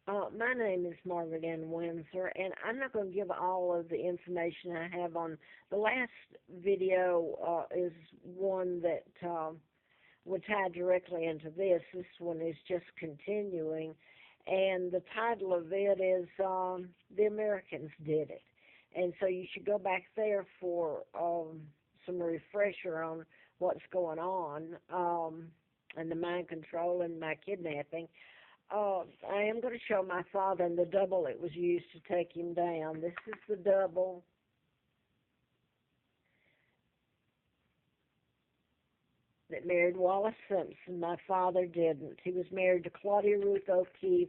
My name is Margaret Ann Windsor, and I'm not going to give all of the information I have on the last video. Is one that would tie directly into this. This one is just continuing, and the title of it is "The Americans Did It," and so you should go back there for some refresher on what's going on, and the mind control and my kidnapping. I am going to show my father and the double that was used to take him down. This is the double that married Wallace Simpson. My father didn't. He was married to Claudia Ruth O'Keefe,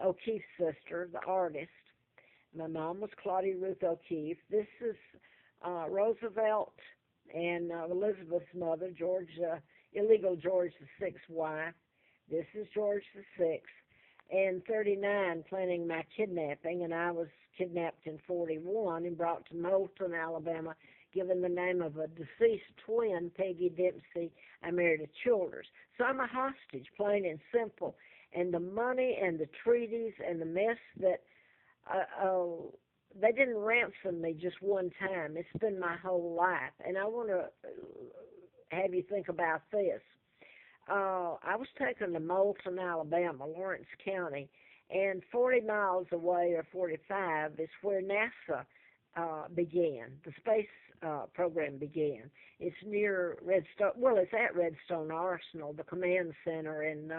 O'Keefe's sister, the artist. My mom was Claudia Ruth O'Keefe. This is Roosevelt and Elizabeth's mother, illegal George the Sixth wife. This is George the Sixth. And 39, planning my kidnapping, and I was kidnapped in 41 and brought to Moulton, Alabama, given the name of a deceased twin, Peggy Dempsey. I married a Childers. So I'm a hostage, plain and simple. And the money and the treaties and the mess that they didn't ransom me just one time. It's been my whole life. And I want to have you think about this. I was taken to Moulton, Alabama, Lawrence County, and 40 miles away, or 45, is where NASA began. The space program began. It's near Redstone. Well, it's at Redstone Arsenal, the command center, and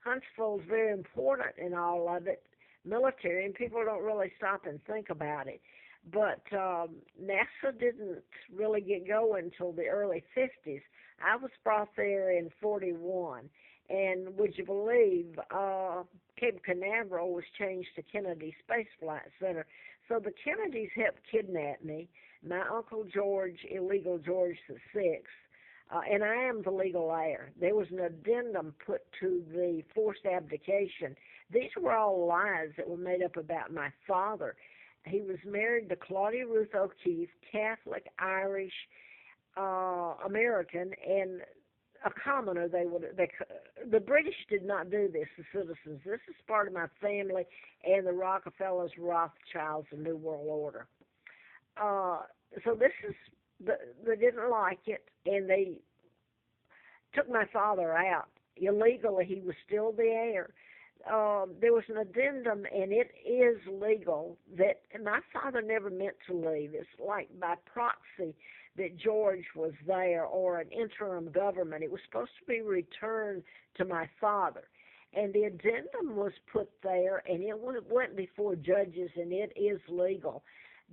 Huntsville's very important in all of it, military, and people don't really stop and think about it. But NASA didn't really get going until the early 50s. I was brought there in 41, and would you believe Cape Canaveral was changed to Kennedy Space Flight Center. So the Kennedys helped kidnap me, my Uncle George, illegal George the Sixth, and I am the legal heir. There was an addendum put to the forced abdication. These were all lies that were made up about my father. He was married to Claudia Ruth O'Keefe, Catholic, Irish, American, and a commoner. The British did not do this, the citizens. This is part of my family and the Rockefellers, Rothschilds, and New World Order. So this is, they didn't like it, and they took my father out. Illegally, he was still the heir. There was an addendum, and it is legal that my father never meant to leave. It's like by proxy that George was there, or an interim government. It was supposed to be returned to my father. And the addendum was put there, and it went before judges, and it is legal,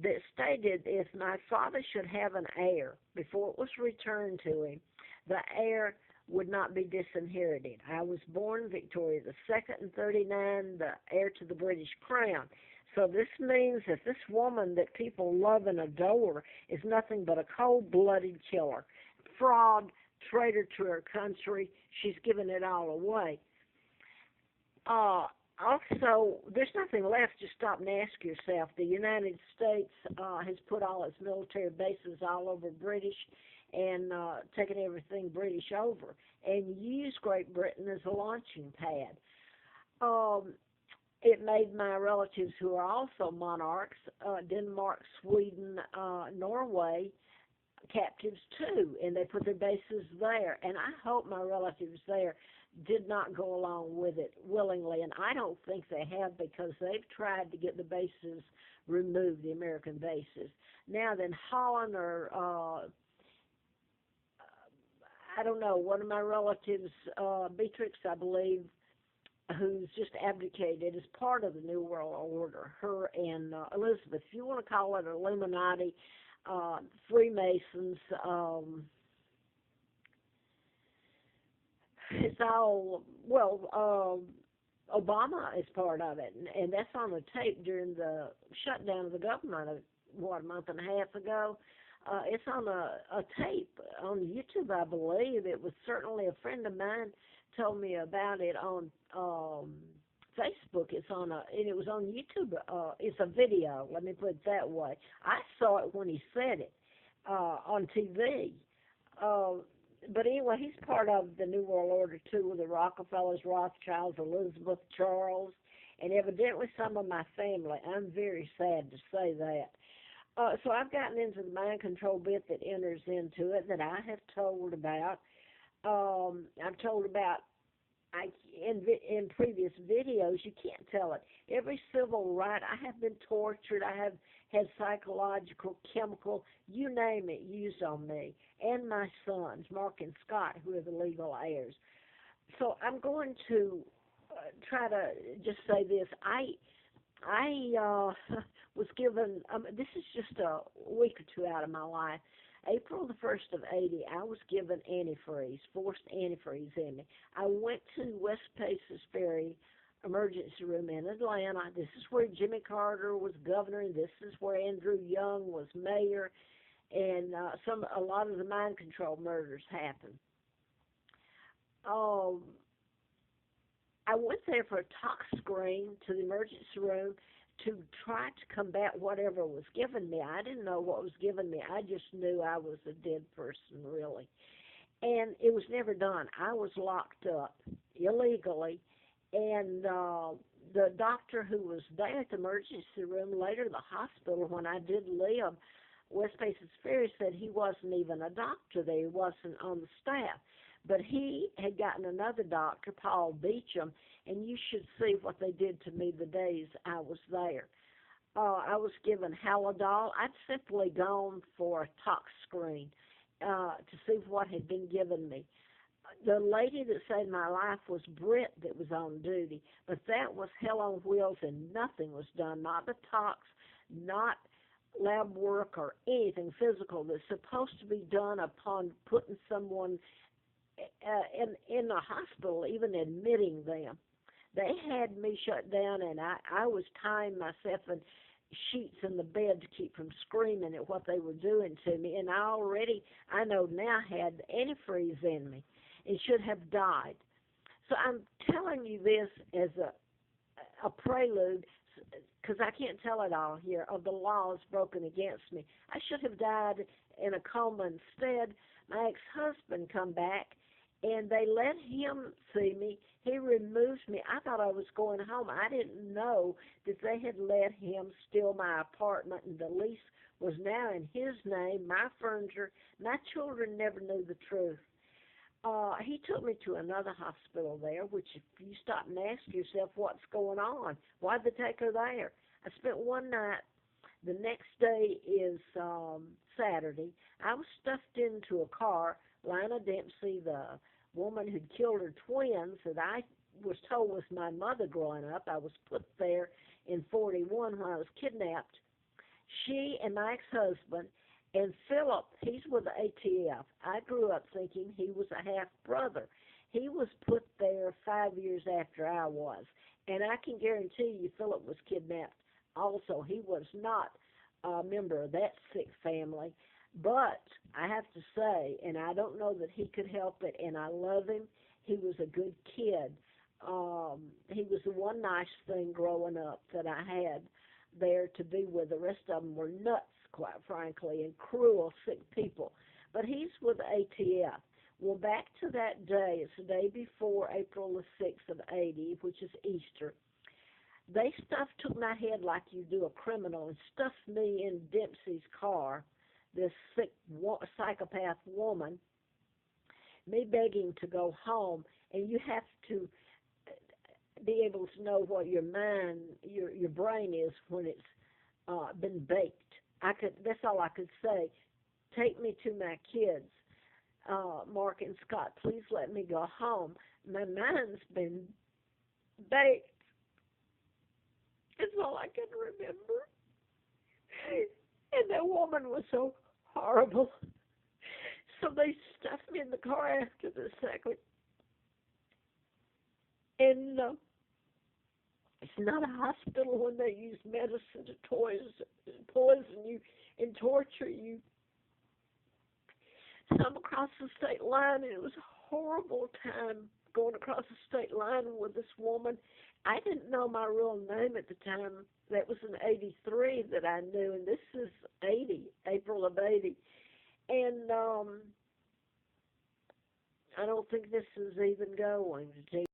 that stated if my father should have an heir before it was returned to him, the heir would not be disinherited. I was born Victoria the Second in 39, the heir to the British crown. So this means that this woman that people love and adore is nothing but a cold-blooded killer, fraud, traitor to her country. She's given it all away. Also, there's nothing left. Just stop and ask yourself. The United States has put all its military bases all over British and taken everything British over, and used Great Britain as a launching pad. It made my relatives, who are also monarchs, Denmark, Sweden, Norway, captives too, and they put their bases there. And I hope my relatives there did not go along with it willingly, and I don't think they have, because they've tried to get the bases removed, the American bases. Now then, Holland, or I don't know, one of my relatives, Beatrix, I believe, who's just abdicated, is part of the New World Order, her and Elizabeth. If you want to call it Illuminati, Freemasons, it's all, well, Obama is part of it, and that's on the tape during the shutdown of the government, a month and a half ago. It's on a tape on YouTube, I believe. It was certainly a friend of mine told me about it on Facebook. And it was on YouTube. It's a video. Let me put it that way. I saw it when he said it on TV. but anyway, he's part of the New World Order too, with the Rockefellers, Rothschilds, Elizabeth, Charles, and evidently some of my family. I'm very sad to say that. So I've gotten into the mind control bit that enters into it that I have told about. I've told about I in previous videos. You can't tell it. Every civil right, I have been tortured. I have had psychological, chemical, you name it, used on me and my sons, Mark and Scott, who are the legal heirs. So I'm going to try to just say this. I was given, this is just a week or two out of my life. April the 1st of 80, I was given antifreeze, forced antifreeze in me. I went to West Paces Ferry emergency room in Atlanta. This is where Jimmy Carter was governor, and this is where Andrew Young was mayor, and a lot of the mind control murders happened. Um, I went there for a tox screen to the emergency room to try to combat whatever was given me. I didn't know what was given me. I just knew I was a dead person, really. And it was never done. I was locked up illegally, and the doctor who was there at the emergency room, later the hospital, when I did live, West Paces Ferry, said he wasn't even a doctor there. He wasn't on the staff. But he had gotten another doctor, Paul Beecham, and you should see what they did to me the days I was there. I was given Halidol. I'd simply gone for a tox screen to see what had been given me. The lady that saved my life was Britt that was on duty, but that was hell on wheels and nothing was done, not the tox, not lab work or anything physical that's supposed to be done upon putting someone in the hospital, even admitting them. They had me shut down, and I was tying myself in sheets in the bed to keep from screaming at what they were doing to me. And I know now, had antifreeze in me and should have died. So I'm telling you this as a prelude, because I can't tell it all here, of the laws broken against me. I should have died in a coma instead. My ex-husband come back, and they let him see me. He removed me. I thought I was going home. I didn't know that they had let him steal my apartment, and the lease was now in his name, my furniture. My children never knew the truth. He took me to another hospital there, which if you stop and ask yourself what's going on, why'd they take her there? I spent one night. The next day is Saturday. I was stuffed into a car. Lina Dempsey, the woman who'd killed her twins that I was told was my mother growing up, I was put there in 41 when I was kidnapped. She and my ex-husband, and Philip, he's with the ATF. I grew up thinking he was a half-brother. He was put there 5 years after I was. And I can guarantee you Philip was kidnapped also. He was not a member of that sick family. But I have to say, and I don't know that he could help it, and I love him, he was a good kid. He was the one nice thing growing up that I had there to be with. The rest of them were nuts, quite frankly, and cruel, sick people. But he's with ATF. Well, back to that day, it's the day before April the 6th of 80, which is Easter. They took my head like you do a criminal and stuffed me in Dempsey's car, this sick psychopath woman, me begging to go home, and you have to be able to know what your mind, your brain is when it's been baked. That's all I could say. Take me to my kids, Mark and Scott. Please let me go home. My mind's been baked. It's all I can remember. And that woman was so horrible. So they stuffed me in the car after the second. And it's not a hospital when they use medicine to poison you and torture you. So I'm across the state line, and it was a horrible time going across the state line with this woman. I didn't know my real name at the time. That was in 83 that I knew, and this is 80, April of 80. And I don't think this is even going to